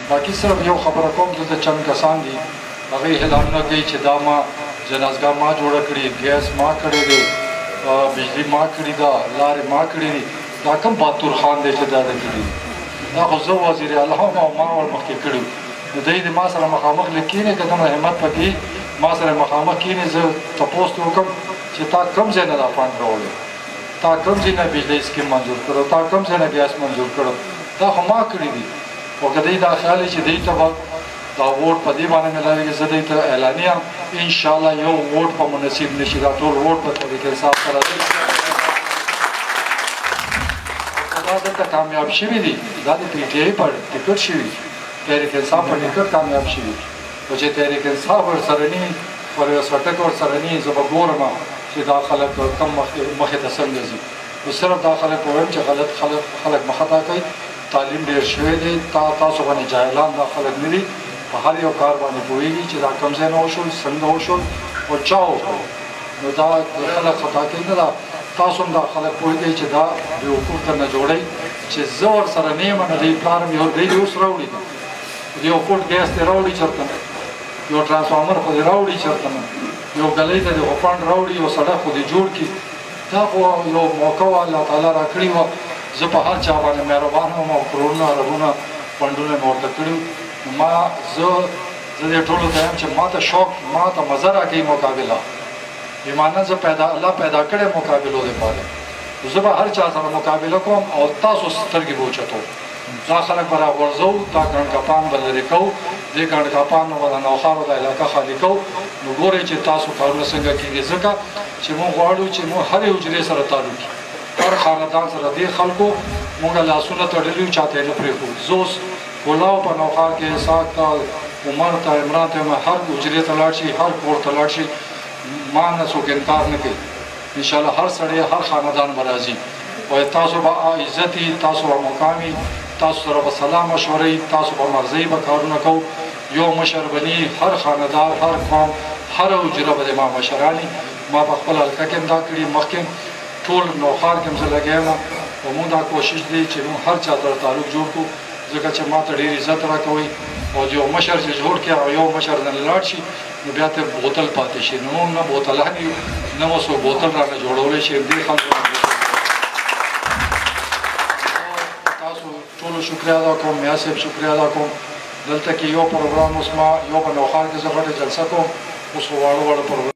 باقي صرف یو خبره کوم دلته چند کسان دي هغوی اعلانونه کوي چې دا ما جنازګاه ما جوړه کړې ګیس ما کړی دی بجلي ما کړې ده لارې ما کړې دي دا کوم باتور خان دی چې دا ده کړي دا خو زه وزیر اعلی هم او ما ورمخکې کړي نو دوی د ما سره مخامخ کښېني که دومره همت پکې ما سره مخامخ کښېني زه تپوس ترې وکړم چې تا کوم ځای نه دا فنډ راوړی تا کوم ځای نه بجلۍ سکیم منظور کړو تا کوم ځای نه ګیس منظور کړو دا خو ما کړي دي خو که دوی دا خیال وي چې دوی ته به دا ووټ په دې باندې ملاوېږي زه دوی ته اعلاني یم انشاءالله یو ووټ په منصیب نه شي دا ټول ووټ به طریق انصاف سره دی دا دلته کامیاب شوي دي دا د پی ټي آی په ټکټ شوي تحریک انصاف په ټکټ کامیاب شوي خو چې تحریک انصاف ورسره نه وي پر یو سټک ورسره نه وي زه به ګورم چې دا خلک کم مخې ته څنګه ځي نو صرف دا خلک به وایم چې غلط خلک مخطا کوي تعلیم ډېر شوی دی تاسو باندې جاهلان دا خلک نه دي په هر یو کار باندې پوهېږي چې دا کوم ځای نه وشول څنګه وشول او چا وکړو نو دا خلک خطا کوي نه ده تاسو هم دا خلک پوهېږئ چې دا بېوقوف درنه جوړئ چې زه ورسره نه یم نو دوی پلار مې دی اوس راوړي نه یو فوټ ګیس دې راوړي چېرته نه یو ټرانسفارمر خو دې راوړي چېرته نه یو ګلۍ ته دې خو فنډ راوړي یو سړک خو دې جوړ کړي دا خو یو موقع وه الله تعالی راکړې وه زه په هر چا باندې مهربان وم او کروڑونه اربونه فنډونه مې ورته کړي زه دې ټولو ته یم چې ما ته شوق ما ته مزه راکوي مقابله بېمانه زه الله پیدا کړی مقابلو دپاره زه به هر چا سره مقابله کوم او تاسو سترګې به اوچتو دا خلک به راغورځو دا ګڼکپان به لرې کوو دې ګڼکپان نه به د نوښارو د علاقه خالي کوو نو ګورئ چې تاسو کارونه څنګه کېږي ځکه چې موږ غواړو چې موږ هرې حجرې سره تعلق هر خاندان سره دې خلکو موږ لاسونه تړلي یو چاته یې نه پرېښو زه اوس کولاو په نوښار کې اسحاق ته عمر ته عمران ته هر حجرې ته لاړ شي هر کور ته لاړ شي ما نه څوک انکار نه کوي انشاءالله هر سړی هر خاندان به راځي وایي تاسو به عزتي تاسو به مقامي تاسو سره به سلام مشورې تاسو به مرضۍ به کارونه کوو یو مشر بني هر خاندان هر قوم هر حجره به د ما مشراني ما په خپل حلقه کې هم دا کړي مخکې ټول نوښار کې هم زه لګی یم او موږ دا کوشش دی چې موږ هر چا سره تعلق جوړ کړو ځکه چې ما ته ډېر عزت راکوئ او یو مشر چې جوړ کړي او یو مشر نه لاړ شي نو بیا ته بوتل پاتې شي نو موږ نه بوتلان یو نه مو څوک بوتل رانه جوړولی شي دې خلکو تاسو ټولو شکریه ادا کوم میا صاحب شکریه ادا کوم دلته کې یو پروګرام اوس ما یو په نوښار کې زه غټه جلسه کوم اوس واړه واړه